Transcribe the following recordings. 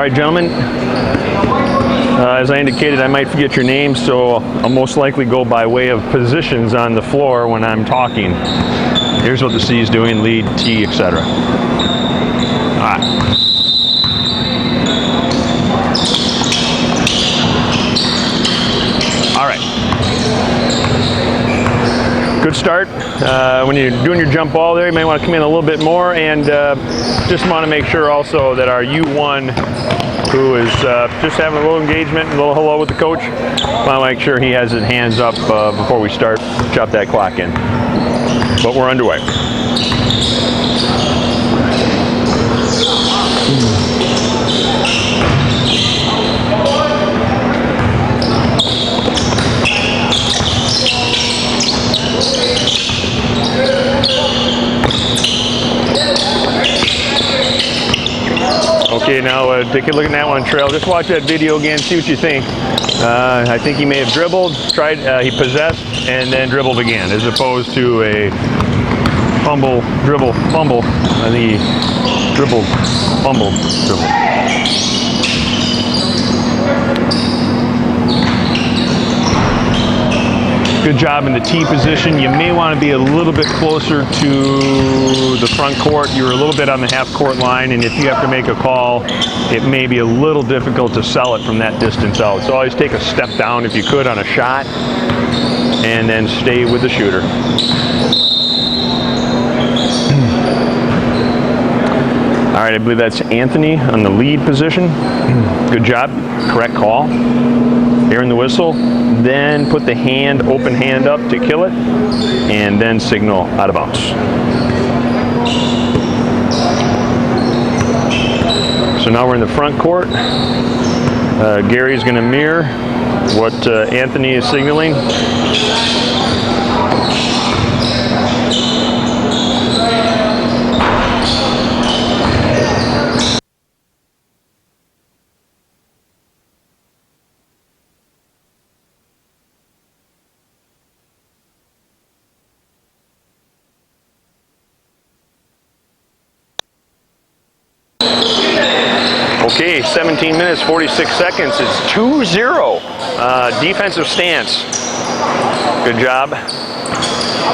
right, gentlemen. As I indicated, I might forget your name, so I'll most likely go by way of positions on the floor when I'm talking. Here's what the C is doing, lead, T, etc. All right. All right. Good start. When you're doing your jump ball there, you may want to come in a little bit more, and just want to make sure also that our U1, who is just having a little engagement, a little hello with the coach, want to make sure he has his hands up before we start, chop that clock in. But we're underway. Okay, now take a look at that one, Trail. Just watch that video again, see what you think. I think he may have dribbled, he possessed, and then dribbled again, as opposed to a fumble, dribble, fumble. I think he dribbled, fumbled, dribbled. Good job in the T position. You may want to be a little bit closer to the front court. You're a little bit on the half court line, and if you have to make a call, it may be a little difficult to sell it from that distance out. So always take a step down if you could on a shot, and then stay with the shooter. All right, I believe that's Anthony on the lead position. Good job, correct call. Hearing the whistle, then put the hand, open hand up to kill it, and then signal out of bounds. So now we're in the front court. Gary's going to mirror what Anthony is signaling. Okay, 17 minutes, 46 seconds. It's 2-0. Defensive stance. Good job.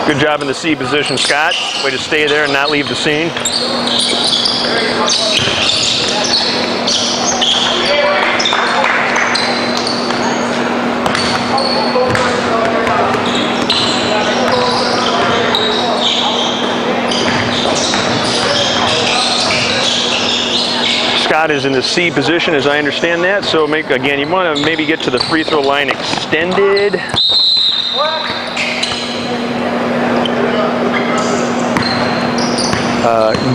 Good job in the C position, Scott. Way to stay there and not leave the scene. Scott is in the C position, as I understand that. So again, you want to maybe get to the free throw line extended.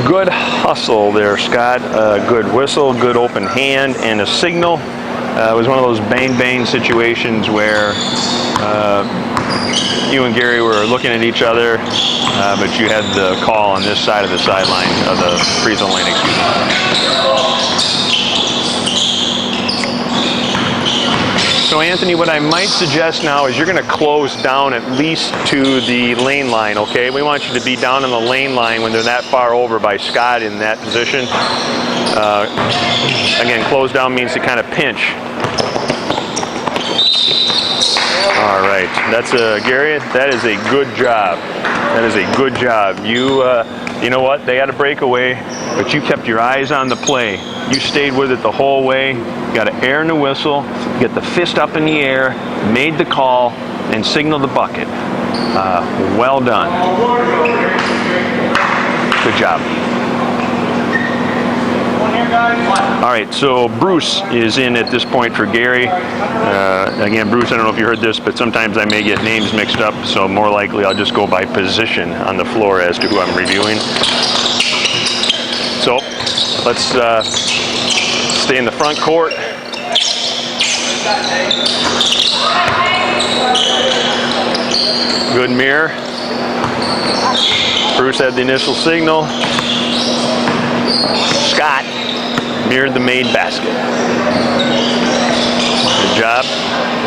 Good hustle there, Scott. Good whistle, good open hand, and a signal. It was one of those bang-bang situations where you and Gary were looking at each other, but you had the call on this side of the sideline, of the free throw line, excuse me. So Anthony, what I might suggest now is you're going to close down at least to the lane line, okay? We want you to be down in the lane line when they're that far over by Scott in that position. Again, close down means to kind of pinch. All right, that's Gary, that is a good job. That is a good job. You know what? They had a breakaway, but you kept your eyes on the play. You stayed with it the whole way. You got an air in the whistle, get the fist up in the air, made the call, and signaled the bucket. Well done. Good job. All right, so Bruce is in at this point for Gary. Again, Bruce, I don't know if you heard this, but sometimes I may get names mixed up, so more likely I'll just go by position on the floor as to who I'm reviewing. So let's stay in the front court. Good mirror. Bruce had the initial signal. Scott mirrored the made basket. Good job.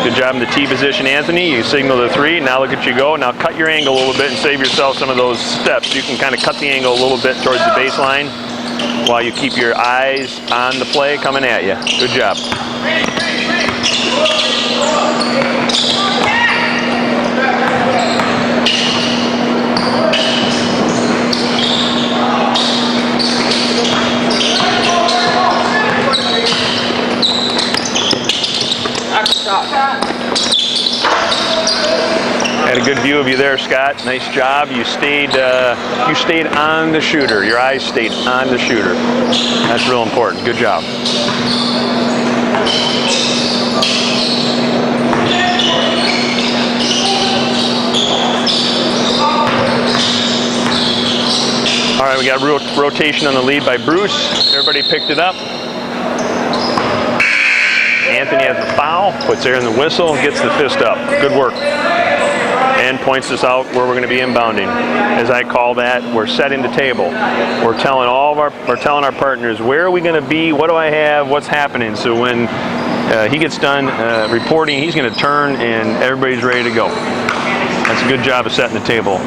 Good job in the T position, Anthony. You signal the three. Now look at you go. Now cut your angle a little bit and save yourself some of those steps. You can kind of cut the angle a little bit towards the baseline. while you keep your eyes on the play coming at you. Good job. Had a good view of you there, Scott. Nice job. You stayed on the shooter. Your eyes stayed on the shooter. That's real important. Good job. All right, we got rotation on the lead by Bruce. Everybody picked it up. Anthony has the foul, puts air in the whistle, gets the fist up. Good work. And points us out where we're going to be inbounding. As I call that, we're setting the table. We're telling our partners, where are we going to be? What do I have? What's happening? So when he gets done reporting, he's going to turn and everybody's ready to go. That's a good job of setting the table.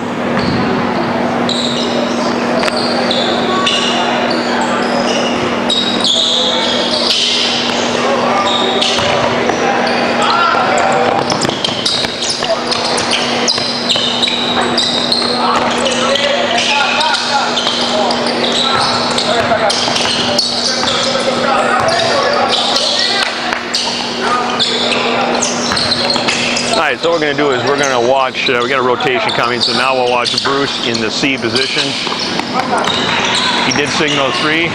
So what we're going to do is we're going to watch, we got a rotation coming, so now we'll watch Bruce in the C position. He did signal 3.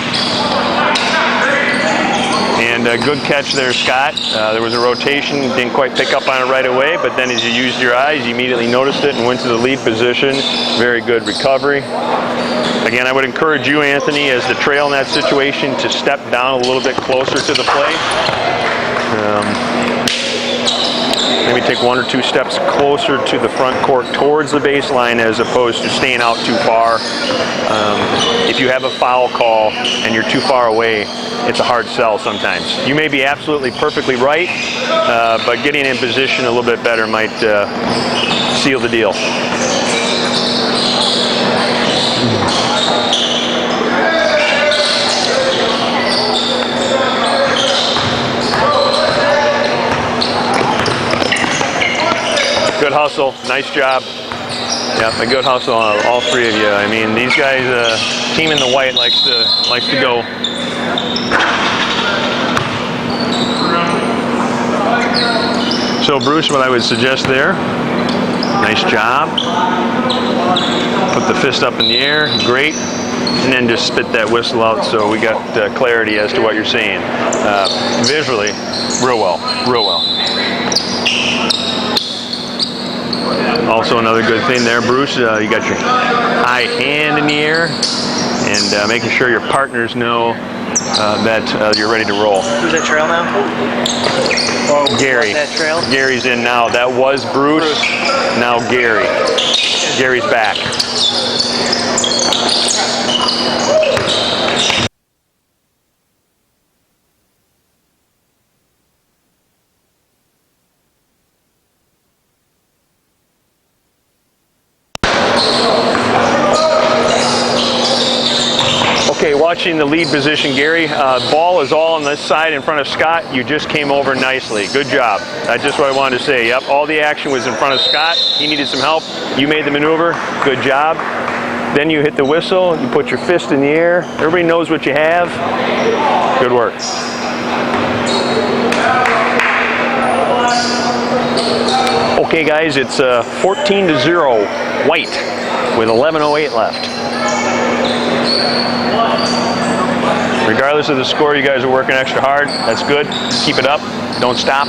And a good catch there, Scott. There was a rotation, didn't quite pick up on it right away, but then as you used your eyes, you immediately noticed it and went to the lead position. Very good recovery. Again, I would encourage you, Anthony, as the trail in that situation, to step down a little bit closer to the plate. Maybe take 1 or 2 steps closer to the front court towards the baseline as opposed to staying out too far. If you have a foul call and you're too far away, it's a hard sell sometimes. You may be absolutely perfectly right, but getting in position a little bit better might seal the deal. Good hustle, nice job. Yeah, a good hustle on all 3 of you. I mean, these guys, team in the white likes to go. So Bruce, what I would suggest there, nice job. Put the fist up in the air, great. And then just spit that whistle out so we got clarity as to what you're saying. Visually, real well, real well. Also another good thing there, Bruce, you got your high hand in the air and making sure your partners know that you're ready to roll. Who's that trail now? Oh, Gary. That trail? Gary's in now. That was Bruce. Now Gary. Gary's back. Okay, watching the lead position, Gary. Ball is all on this side in front of Scott. You just came over nicely. Good job. That's just what I wanted to say. Yep, all the action was in front of Scott. He needed some help. You made the maneuver. Good job. Then you hit the whistle. You put your fist in the air. Everybody knows what you have. Good work. Okay, guys, it's 14-0 White with 11:08 left. Regardless of the score, you guys are working extra hard. That's good. Keep it up. Don't stop.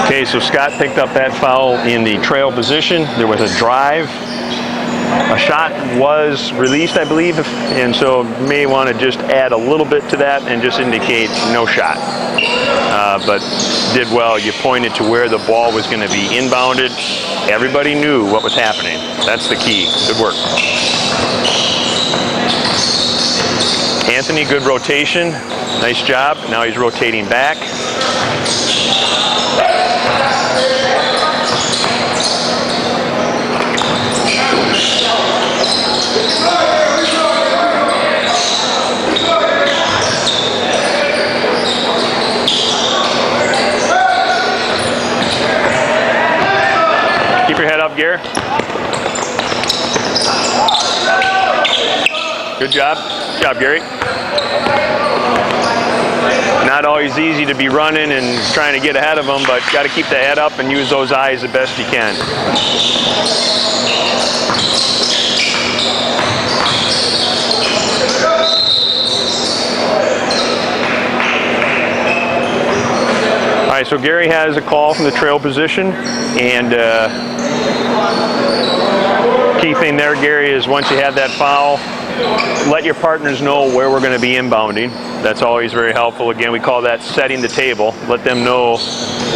Okay, so Scott picked up that foul in the trail position. There was a drive. A shot was released, I believe, and so may want to just add a little bit to that and just indicate no shot. But did well. You pointed to where the ball was going to be inbounded. Everybody knew what was happening. That's the key. Good work. Anthony? Anthony, good rotation. Nice job. Now he's rotating back. Keep your head up, Gary. Good job. Good job, Gary. Not always easy to be running and trying to get ahead of them, but got to keep the head up and use those eyes the best you can. All right, so Gary has a call from the trail position, and key thing there, Gary, is once you have that foul, let your partners know where we're going to be inbounding. That's always very helpful. Again, we call that setting the table. Let them know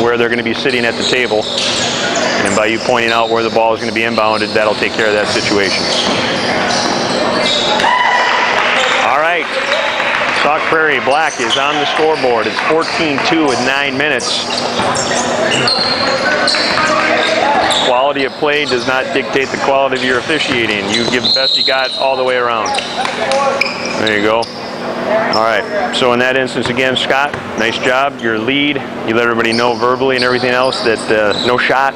where they're going to be sitting at the table. And by you pointing out where the ball is going to be inbounded, that'll take care of that situation. All right. Sauk Prairie Black is on the scoreboard. It's 14-2 with 9 minutes. Quality of play does not dictate the quality of your officiating. You give the best you got all the way around. There you go. All right, so in that instance, again, Scott, nice job. Your lead, you let everybody know verbally and everything else that no shot,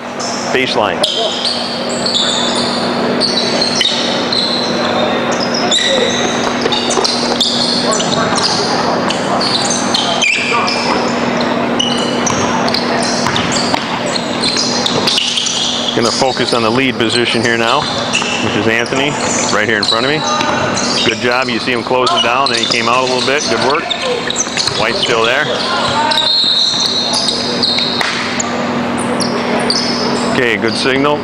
baseline. Going to focus on the lead position here now, which is Anthony, right here in front of me. Good job. You see him closing down, then he came out a little bit. Good work. White's still there. Okay, good signal.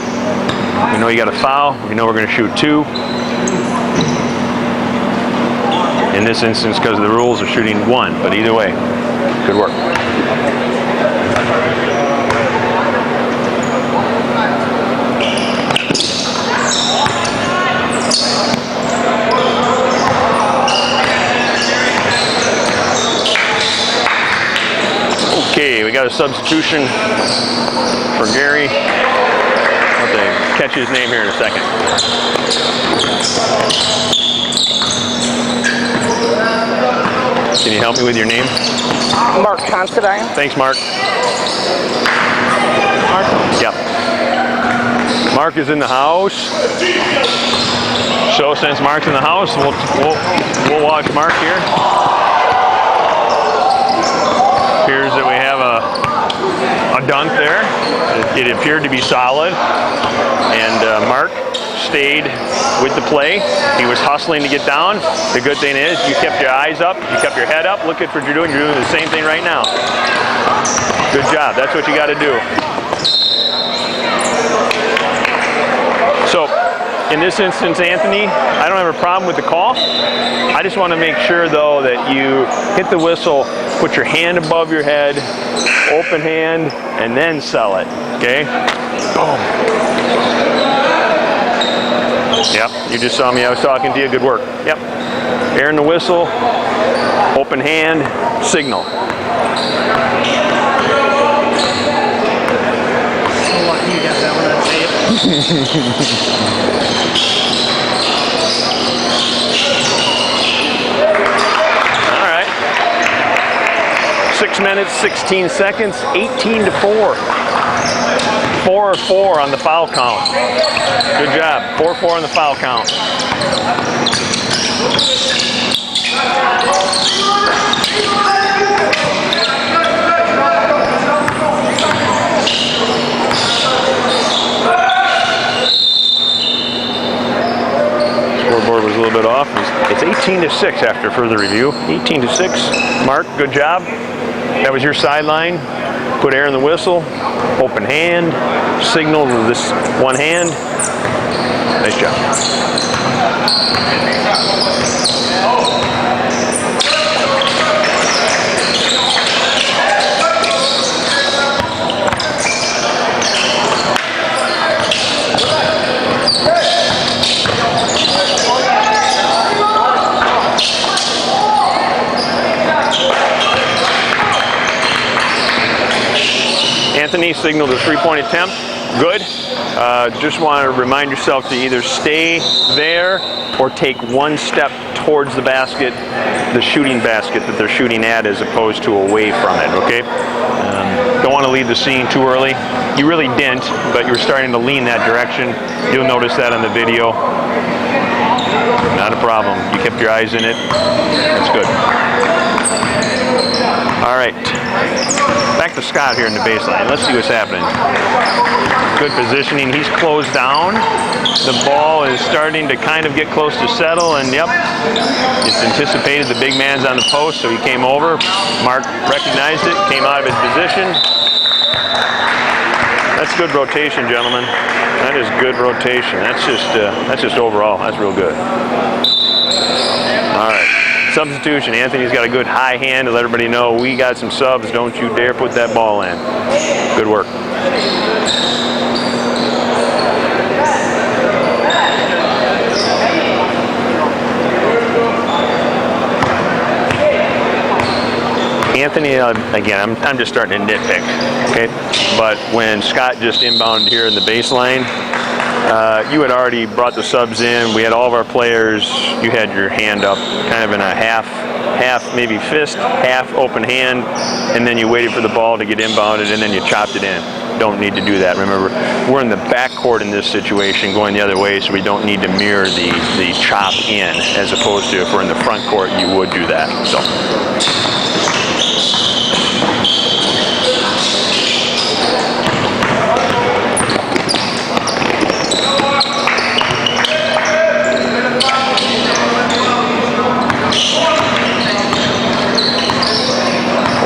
We know you got a foul. We know we're going to shoot 2. In this instance, because of the rules, we're shooting 1, but either way, good work. Okay, we got a substitution for Gary. I'll have to catch his name here in a second. Can you help me with your name? Mark Considine. Thanks, Mark. Mark? Yep. Mark is in the house. So since Mark's in the house, we'll watch Mark here. Appears that we have a dunk there. It appeared to be solid, and Mark stayed with the play. He was hustling to get down. The good thing is you kept your eyes up, you kept your head up, look at what you're doing. You're doing the same thing right now. Good job. That's what you got to do. So, in this instance, Anthony, I don't have a problem with the call. I just want to make sure, though, that you hit the whistle, put your hand above your head, open hand, and then sell it, okay? Boom. Yep, you just saw me. I was talking to you. Good work. Yep. Air in the whistle, open hand, signal. So lucky you got that one on tape. All right. 6 minutes, 16 seconds, 18-4. 4-4 on the foul count. Good job. 4-4 on the foul count. Scoreboard was a little bit off. It's 18-6 after further review. 18-6. Mark, good job. That was your sideline. Put air in the whistle. Open hand. Signal with this one hand. Nice job. Anthony signaled a three-point attempt. Good. Just want to remind yourself to either stay there or take one step towards the basket, the shooting basket that they're shooting at, as opposed to away from it, okay? Don't want to leave the scene too early. You really didn't, but you were starting to lean that direction. You'll notice that on the video. Not a problem. You kept your eyes in it. That's good. All right. Back to Scott here in the baseline. Let's see what's happening. Good positioning. He's closed down. The ball is starting to kind of get close to settle, and yep, it's anticipated. The big man's on the post, so he came over. Mark recognized it, came out of his position. That's good rotation, gentlemen. That is good rotation. That's just overall. That's real good. All right. Substitution. Anthony's got a good high hand to let everybody know we got some subs. Don't you dare put that ball in. Good work. Anthony, again, I'm just starting to nitpick, okay? But when Scott just inbounded here in the baseline, you had already brought the subs in. We had all of our players. You had your hand up, kind of in a half maybe fist, half open hand, and then you waited for the ball to get inbounded, and then you chopped it in. Don't need to do that. Remember, we're in the backcourt in this situation, going the other way, so we don't need to mirror the chop in, as opposed to if we're in the front court, you would do that. So.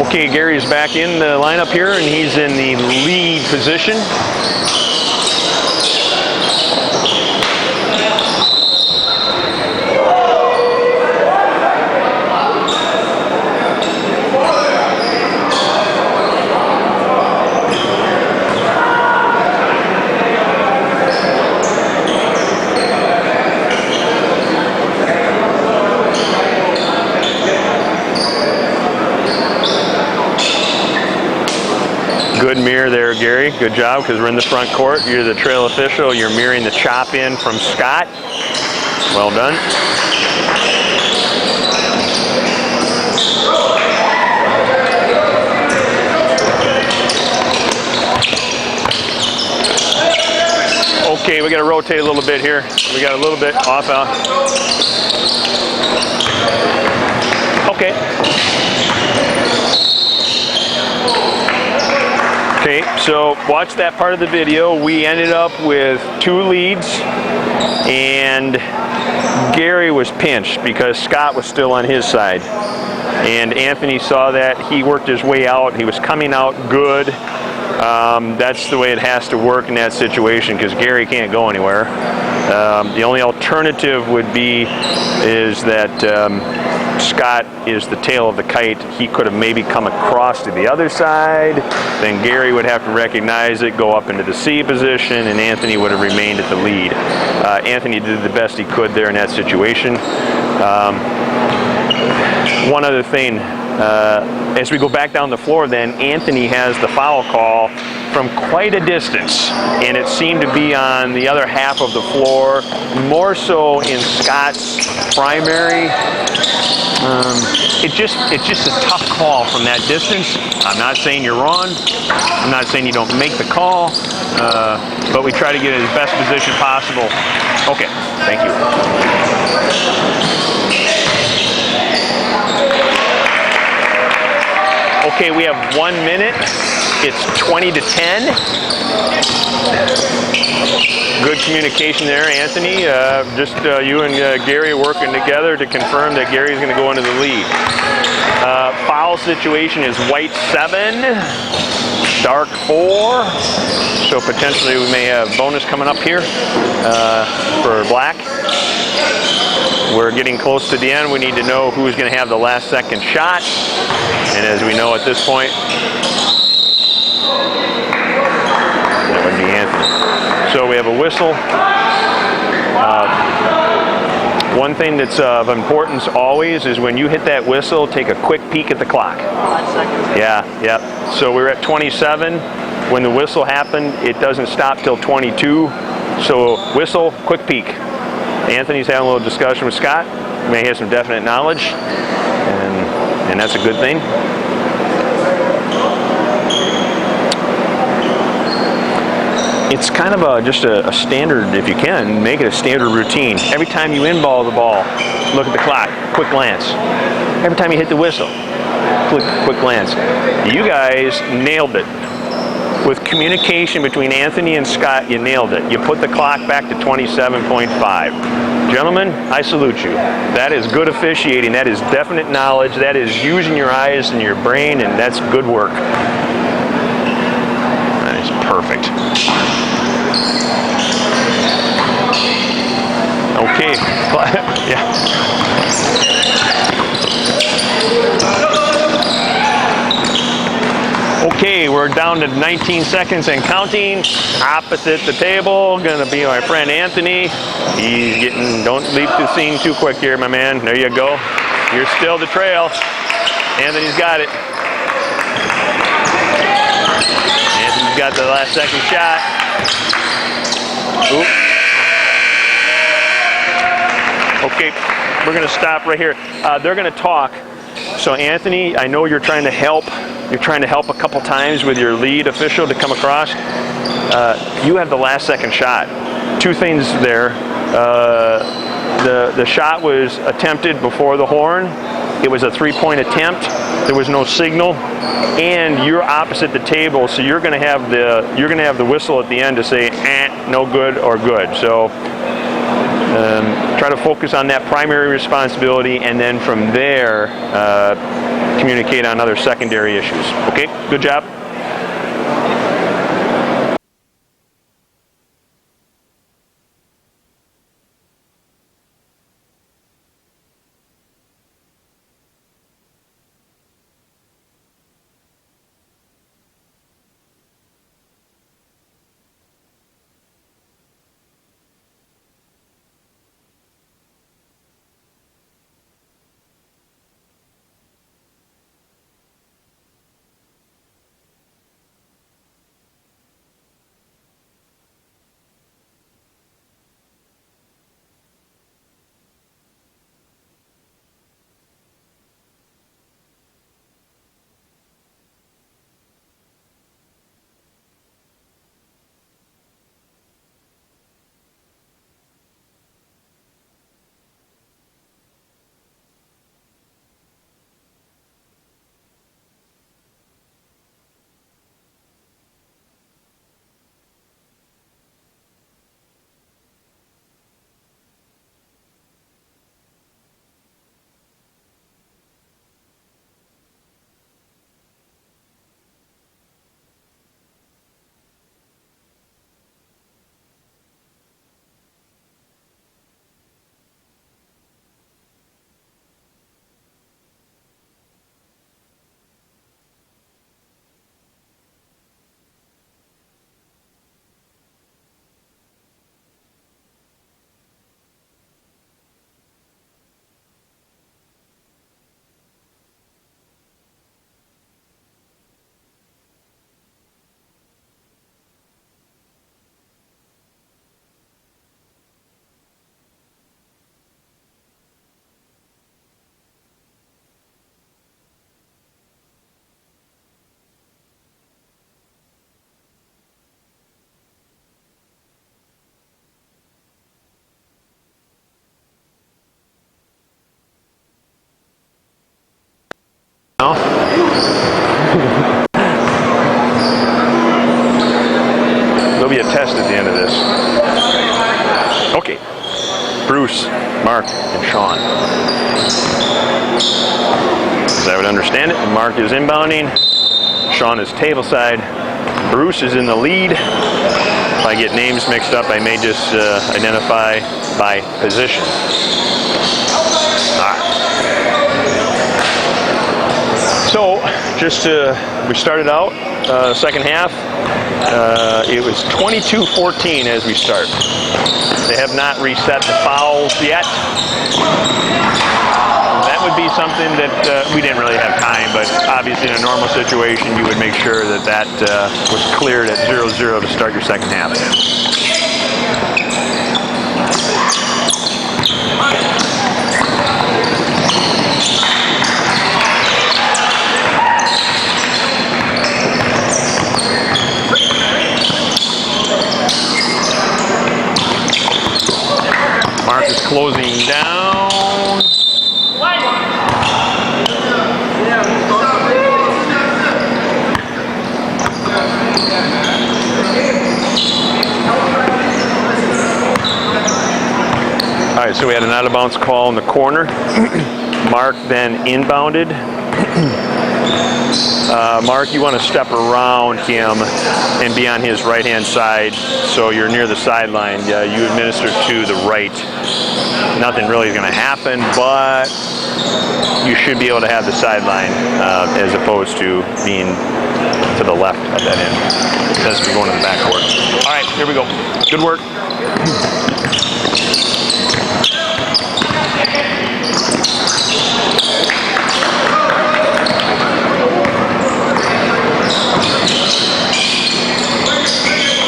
Okay, Gary's back in the lineup here, and he's in the lead position. Good mirror there, Gary. Good job, because we're in the front court. You're the trail official. You're mirroring the chop in from Scott. Well done. Okay, we got to rotate a little bit here. We got a little bit off out. Okay. Okay, so watch that part of the video. We ended up with 2 leads, and Gary was pinched because Scott was still on his side. And Anthony saw that. He worked his way out. He was coming out good. That's the way it has to work in that situation, because Gary can't go anywhere. The only alternative would be is that Scott is the tail of the kite. He could have maybe come across to the other side. Then Gary would have to recognize it, go up into the C position, and Anthony would have remained at the lead. Anthony did the best he could there in that situation. One other thing, as we go back down the floor then, Anthony has the foul call from quite a distance, and it seemed to be on the other half of the floor, more so in Scott's primary. It's just a tough call from that distance. I'm not saying you're wrong. I'm not saying you don't make the call, but we try to get in the best position possible. Okay, thank you. Okay, we have 1 minute. It's 20-10. Good communication there, Anthony. You and Gary working together to confirm that Gary's going to go into the lead. Foul situation is white 7, dark 4. So potentially we may have bonus coming up here for black. We're getting close to the end. We need to know who's going to have the last second shot. And as we know at this point, that would be Anthony. So we have a whistle. One thing that's of importance always is when you hit that whistle, take a quick peek at the clock. 5 seconds. Yeah. So we're at 27. when the whistle happened, it doesn't stop till 22. So whistle, quick peek. Anthony's having a little discussion with Scott. He may have some definite knowledge, and that's a good thing. It's kind of just a standard, if you can, make it a standard routine. Every time you in-ball the ball, look at the clock, quick glance. Every time you hit the whistle, quick glance. You guys nailed it. With communication between Anthony and Scott, you nailed it. You put the clock back to 27.5. Gentlemen, I salute you. That is good officiating. That is definite knowledge. That is using your eyes and your brain, and that's good work. That is perfect. Okay. Yeah. Okay, we're down to 19 seconds and counting. Opposite the table, gonna be my friend Anthony. He's getting, don't leap the scene too quick here, my man. There you go. You're still the trail. Anthony's got it. Anthony's got the last second shot. Oop. Okay, we're gonna stop right here. They're gonna talk. So Anthony, I know you're trying to help. You're trying to help a couple times with your lead official to come across. You have the last second shot. Two things there. The shot was attempted before the horn. It was a 3-point attempt. There was no signal, and you're opposite the table, so you're going to have the whistle at the end to say no good or good. So try to focus on that primary responsibility, and then from there communicate on other secondary issues. Okay, good job. There'll be a test at the end of this. Okay. Bruce, Mark, and Sean. As I would understand it, Mark is inbounding. Sean is table side. Bruce is in the lead. If I get names mixed up, I may just identify by position. So, we started out second half. It was 22-14 as we start. They have not reset the fouls yet. That would be something that we didn't really have time, but obviously in a normal situation, you would make sure that was cleared at 0-0 to start your second half. Mark is closing down. All right, so we had an out of bounds call in the corner. Mark then inbounded. Mark, you want to step around him and be on his right-hand side so you're near the sideline. You administer to the right. Nothing really is going to happen, but you should be able to have the sideline as opposed to being to the left of that end. That's me going to the backcourt. All right, here we go. Good work.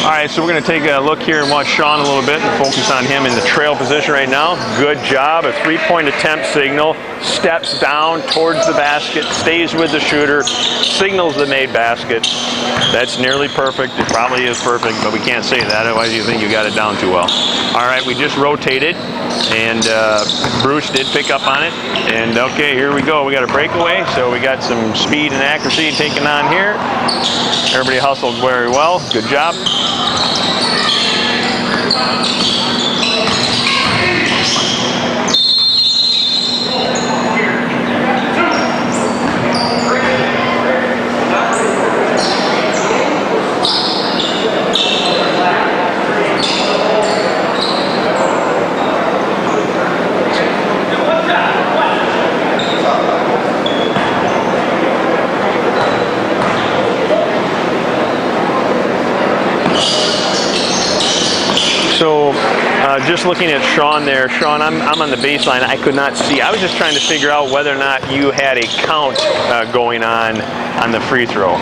All right, so we're going to take a look here and watch Sean a little bit and focus on him in the trail position right now. Good job. A three-point attempt signal. Steps down towards the basket, stays with the shooter, signals the made basket. That's nearly perfect. It probably is perfect, but we can't say that. Otherwise, you think you got it down too well. All right, we just rotated, and Bruce did pick up on it. And, okay, here we go. We got a breakaway, so we got some speed and accuracy taken on here. Everybody hustled very well. Good job. So just looking at Sean there, Sean, I'm on the baseline. I could not see. I was just trying to figure out whether or not you had a count going on the free throw.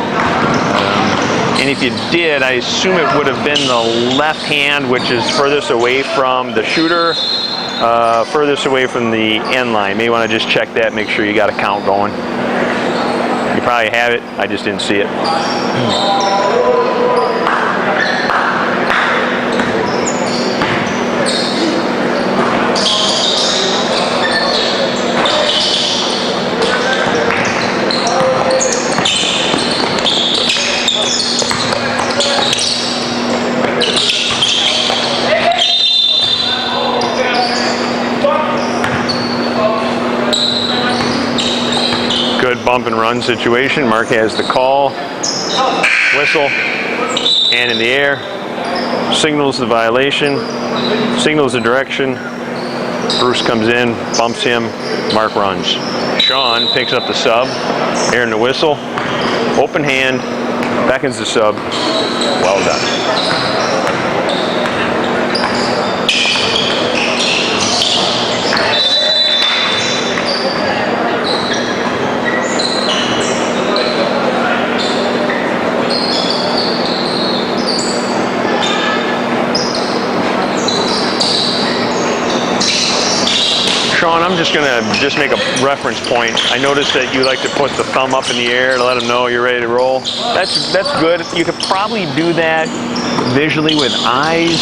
And if you did, I assume it would have been the left hand, which is furthest away from the shooter, furthest away from the end line. Maybe want to just check that, make sure you got a count going. You probably have it. I just didn't see it. Good bump and run situation. Mark has the call, whistle, hand in the air, signals the violation, signals the direction. Bruce comes in, bumps him, Mark runs. Sean picks up the sub, air in the whistle, open hand, beckons the sub. Well done. Sean, I'm just going to make a reference point. I noticed that you like to put the thumb up in the air to let them know you're ready to roll. That's good. You could probably do that visually with eyes,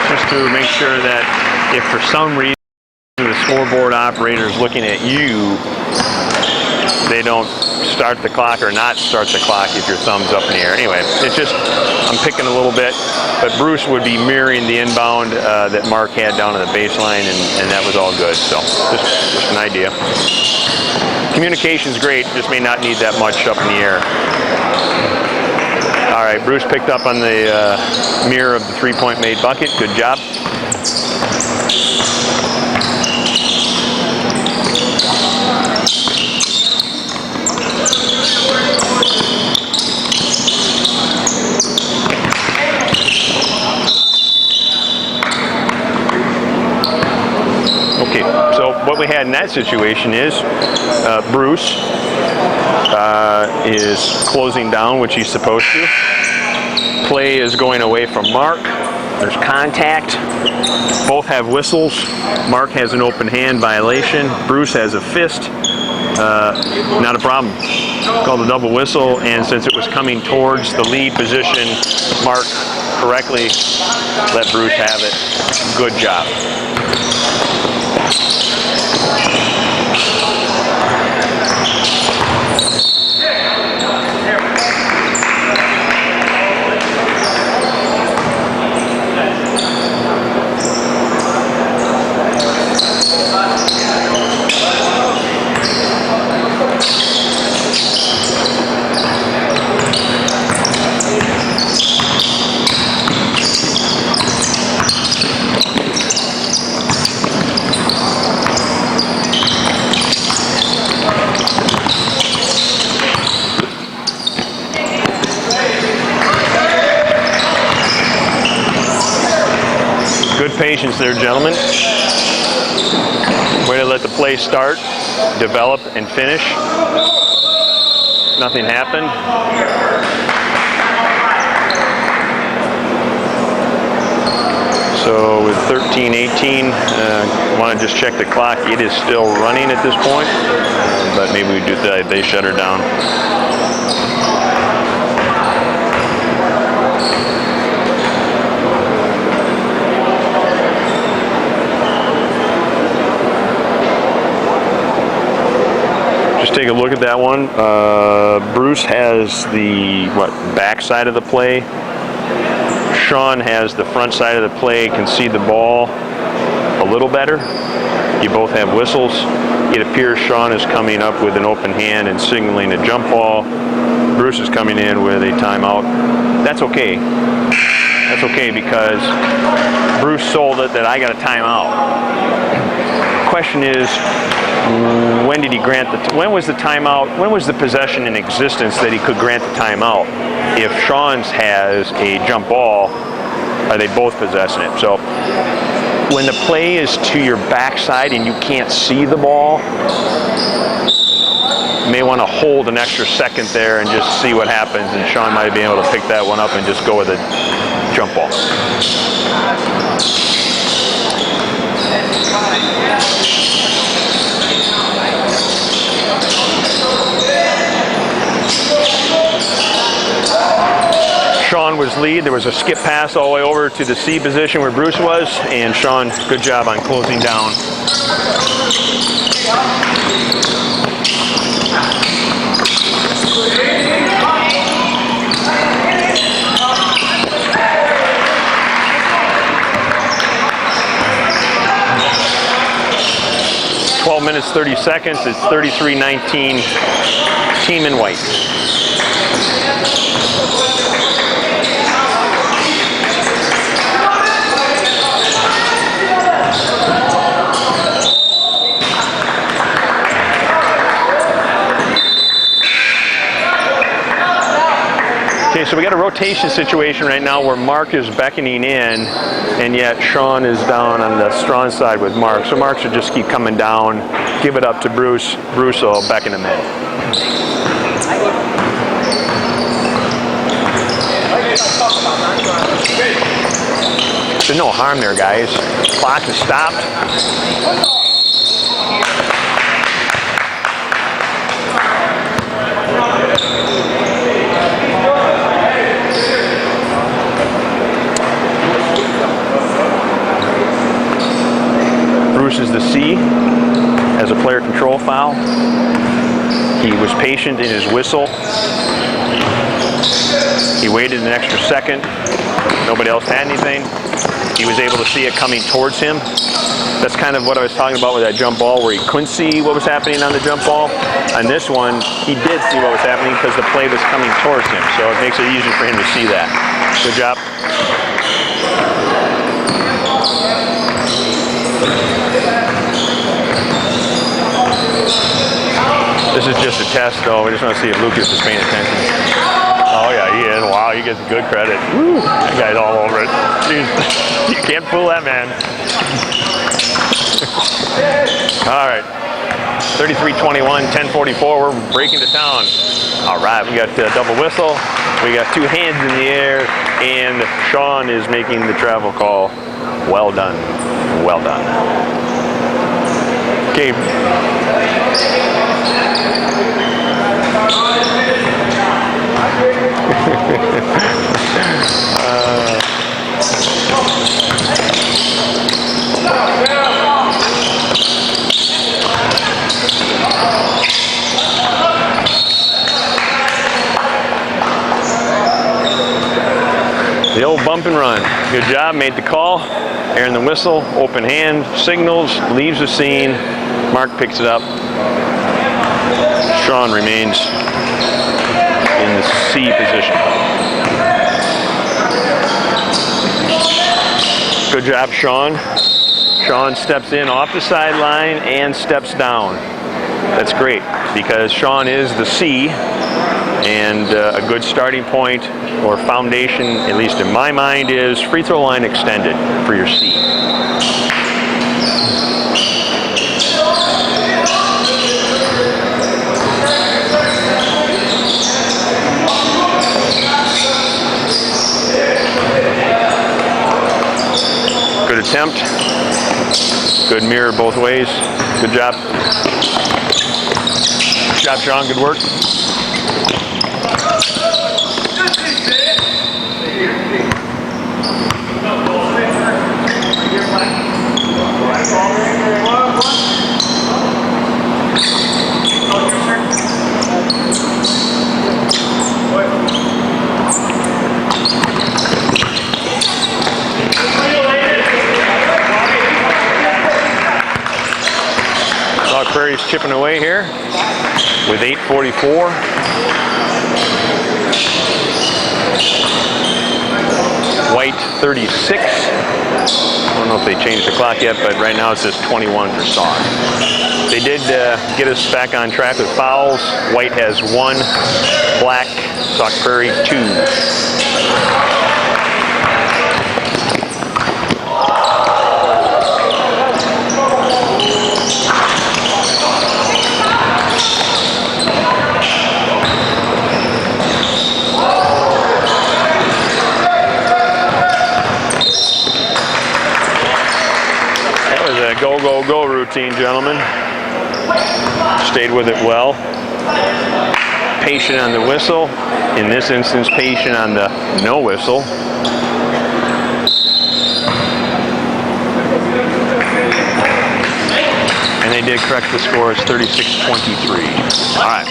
just to make sure that if for some reason the scoreboard operator is looking at you, they don't start the clock or not start the clock if your thumb's up in the air. Anyway, it's just, I'm picking a little bit, but Bruce would be mirroring the inbound that Mark had down on the baseline, and that was all good. So just an idea. Communication's great, just may not need that much up in the air. All right, Bruce picked up on the mirror of the three-point made bucket. Good job. had in that situation is Bruce is closing down, which he's supposed to. Play is going away from Mark. There's contact. Both have whistles. Mark has an open hand violation. Bruce has a fist. Not a problem. Called a double whistle, and since it was coming towards the lead position, Mark correctly let Bruce have it. Good job. Good patience there, gentlemen. Way to let the play start, develop, and finish. Nothing happened. So with 13:18, want to just check the clock. It is still running at this point, but maybe we do that. They shut her down. Take a look at that one. Bruce has the back side of the play. Sean has the front side of the play. Can see the ball a little better. You both have whistles. It appears Sean is coming up with an open hand and signaling a jump ball. Bruce is coming in with a timeout. That's okay. That's okay because Bruce sold it that I got a timeout. Question is, when did he grant when was the timeout? When was the possession in existence that he could grant the timeout? If Sean's has a jump ball, are they both possessing it? So when the play is to your backside and you can't see the ball, you may want to hold an extra second there and just see what happens. And Sean might be able to pick that one up and just go with a jump ball. Sean was lead. There was a skip pass all the way over to the C position where Bruce was, and Sean, good job on closing down. 12 minutes, 30 seconds. It's 33-19, team in white. Okay, so we got a rotation situation right now where Mark is beckoning in, and yet Sean is down on the strong side with Mark. So Mark should just keep coming down, give it up to Bruce. Bruce will beckon him in. There's no harm there, guys. Clock is stopped. Bruce is the C, has a player control foul. He was patient in his whistle. He waited an extra second. Nobody else had anything. He was able to see it coming towards him. That's kind of what I was talking about with that jump ball where he couldn't see what was happening on the jump ball. On this one, he did see what was happening because the play was coming towards him. So it makes it easier for him to see that. Good job. This is just a test, though. We just want to see if Lucas is paying attention. Oh, yeah, he is. Wow, he gets good credit. Woo, that guy's all over it. Jeez. You can't fool that man. All right. 33-21, 10:44. We're breaking to town. All right, we got double whistle. We got two hands in the air, and Sean is making the travel call. Well done. Well done. Okay. The old bump and run. Good job, made the call. Airing the whistle, open hand, signals, leaves the scene. Mark picks it up. Sean remains in the C position. Good job, Sean. Sean steps in off the sideline and steps down. That's great because Sean is the C, and a good starting point or foundation, at least in my mind, is free throw line extended for your C. Good attempt. Good mirror both ways. Good job. Good job, Sean. Good work. Sauk Prairie's chipping away here with 8:44. White 36. I don't know if they changed the clock yet, but right now it says 21 for Sauk. They did get us back on track with fouls. White has 1, Black, Sauk Prairie 2. Go, go, go routine, gentlemen. Stayed with it well. Patient on the whistle. In this instance, patient on the no whistle. And they did correct the score. It's 36-23. All right.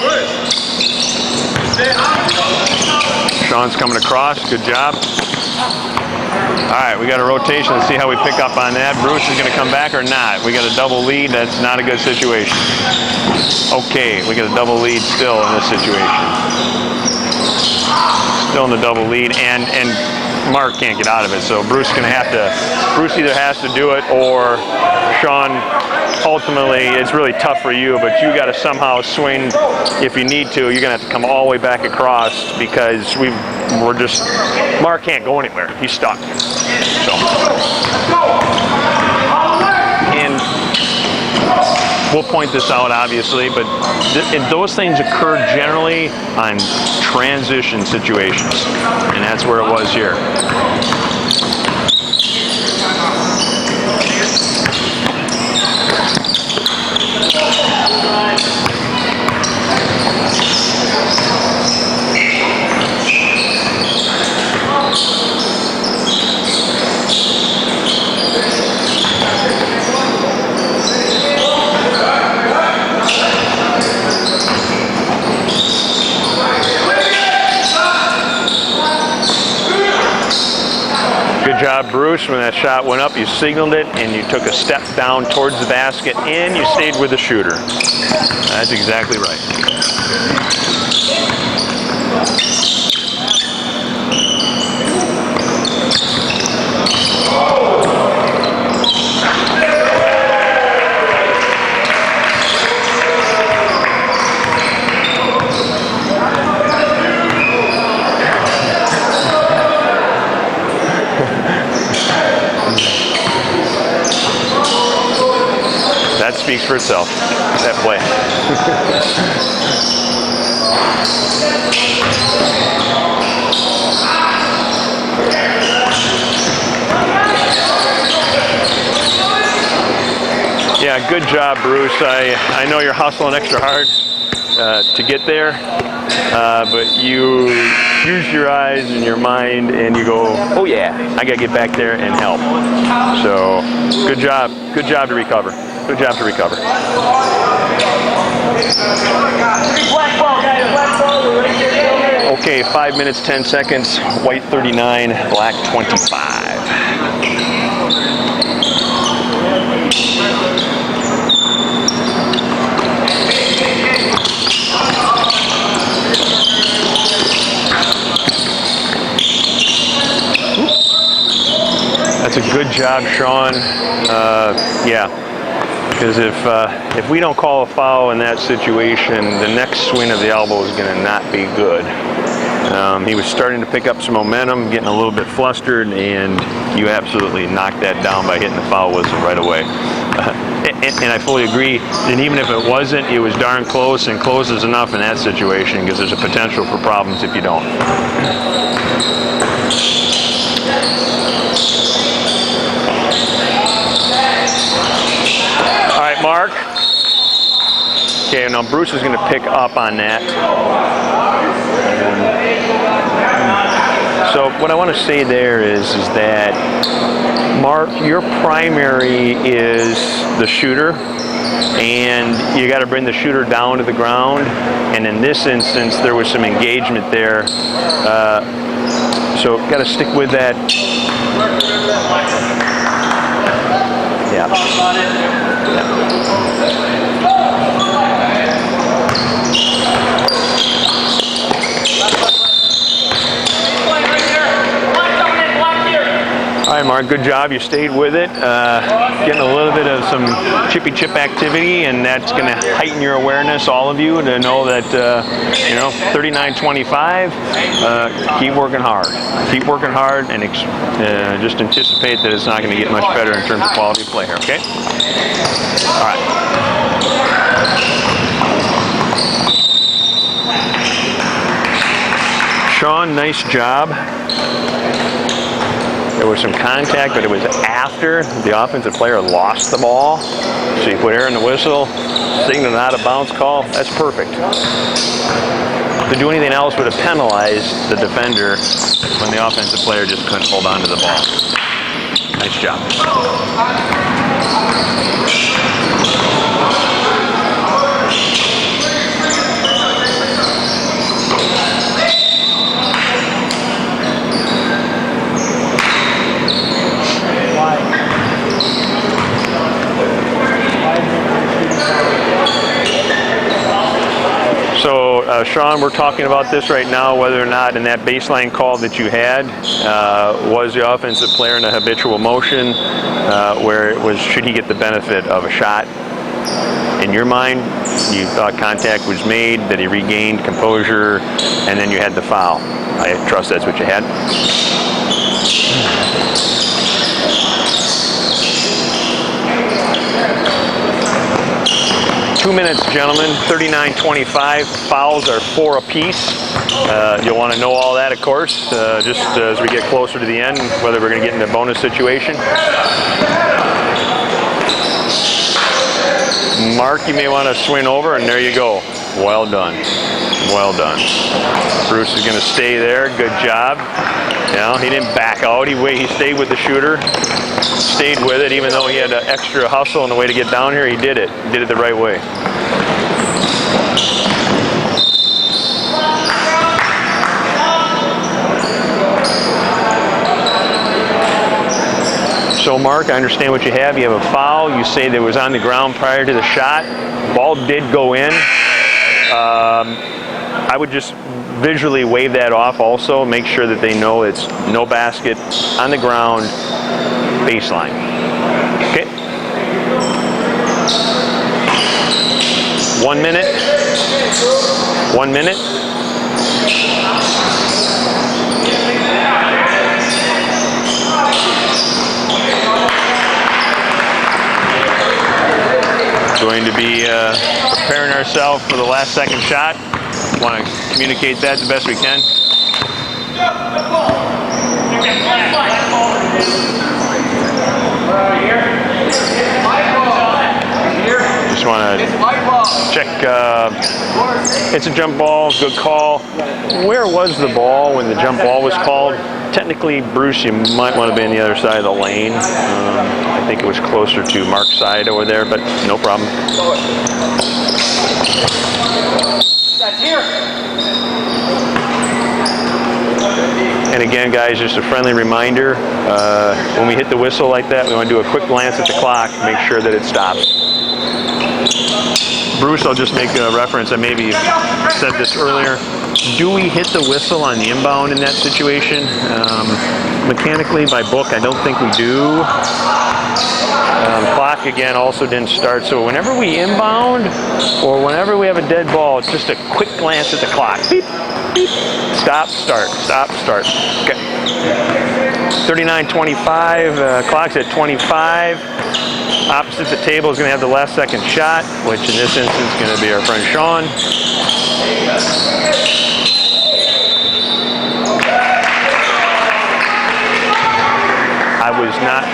Sean's coming across. Good job. All right, we got a rotation. Let's see how we pick up on that. Bruce is going to come back or not. We got a double lead. That's not a good situation. Okay, we got a double lead still in this situation. Still in the double lead, and Mark can't get out of it. So Bruce is going to have to. Bruce either has to do it, or Sean. Ultimately, it's really tough for you, but you got to somehow swing. If you need to, you're going to have to come all the way back across because we're just. Mark can't go anywhere. He's stuck. So. And we'll point this out, obviously, but those things occur generally on transition situations, and that's where it was here. Good job, Bruce. When that shot went up, you signaled it, and you took a step down towards the basket, and you stayed with the shooter. That's exactly right. That speaks for itself, that play. Yeah, good job, Bruce. I know you're hustling extra hard to get there, but you use your eyes and your mind and you go, oh yeah, I got to get back there and help. So good job to recover. Good job to recover. Okay, 5 minutes, 10 seconds. White 39, black 25. That's a good job, Sean. Yeah, because if we don't call a foul in that situation, the next swing of the elbow is going to not be good. He was starting to pick up some momentum, getting a little bit flustered, and you absolutely knocked that down by hitting the foul whistle right away. And I fully agree. And even if it wasn't, it was darn close, and close is enough in that situation because there's a potential for problems if you don't. All right, Mark. Okay, now Bruce is going to pick up on that. So what I want to say there is that, Mark, your primary is the shooter, and you got to bring the shooter down to the ground. And in this instance, there was some engagement there. So got to stick with that. Yeah. All right, Mark, good job. You stayed with it. Getting a little bit of some chippy chip activity, and that's going to heighten your awareness, all of you, to know that, 39-25, keep working hard. Keep working hard and just anticipate that it's not going to get much better in terms of quality of play here, okay? All right. Sean, nice job. There was some contact, but it was after the offensive player lost the ball. So you put air in the whistle, signal an out of bounds call. That's perfect. To do anything else would have penalized the defender when the offensive player just couldn't hold on to the ball. Nice job. So, Sean, we're talking about this right now, whether or not in that baseline call that you had, was the offensive player in a habitual motion, where it was, should he get the benefit of a shot? In your mind, you thought contact was made, that he regained composure, and then you had the foul. I trust that's what you had. 2 minutes, gentlemen. 39-25. Fouls are 4 apiece. You'll want to know all that, of course, just as we get closer to the end, whether we're going to get in a bonus situation. Mark, you may want to swing over, and there you go. Well done. Well done. Bruce is going to stay there. Good job. You know, he didn't back out. He stayed with the shooter. Stayed with it, even though he had an extra hustle and the way to get down here. He did it. He did it the right way. So, Mark, I understand what you have. You have a foul. You say that it was on the ground prior to the shot. Ball did go in. I would just visually wave that off also. Make sure that they know it's no basket, on the ground, baseline. Okay? 1 minute. 1 minute. Going to be preparing ourselves for the last second shot. Want to communicate that the best we can. Just want to check. It's a jump ball. Good call. Where was the ball when the jump ball was called? Technically, Bruce, you might want to be on the other side of the lane. I think it was closer to Mark's side over there, but no problem. That's here. And again, guys, just a friendly reminder, when we hit the whistle like that, we want to do a quick glance at the clock, make sure that it stops. Bruce, I'll just make a reference. I maybe said this earlier. Do we hit the whistle on the inbound in that situation? Mechanically, by book, I don't think we do. Clock, again, also didn't start. So whenever we inbound or whenever we have a dead ball, it's just a quick glance at the clock. Beep, beep. Stop, start, stop, start. Okay. 39:25, clock's at 25. Opposite the table is going to have the last second shot, which in this instance is going to be our friend Sean. I was not...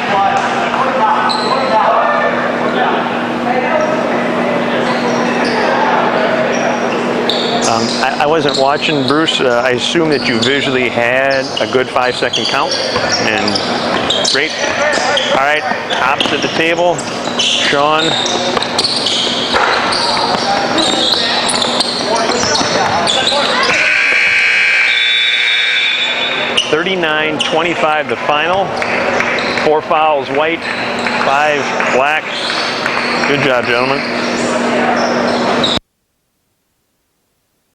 I wasn't watching, Bruce. I assume that you visually had a good 5-second count. And great. All right, opposite the table, Sean. $39-25 the final. 4 fouls white, 5 black. Good job, gentlemen.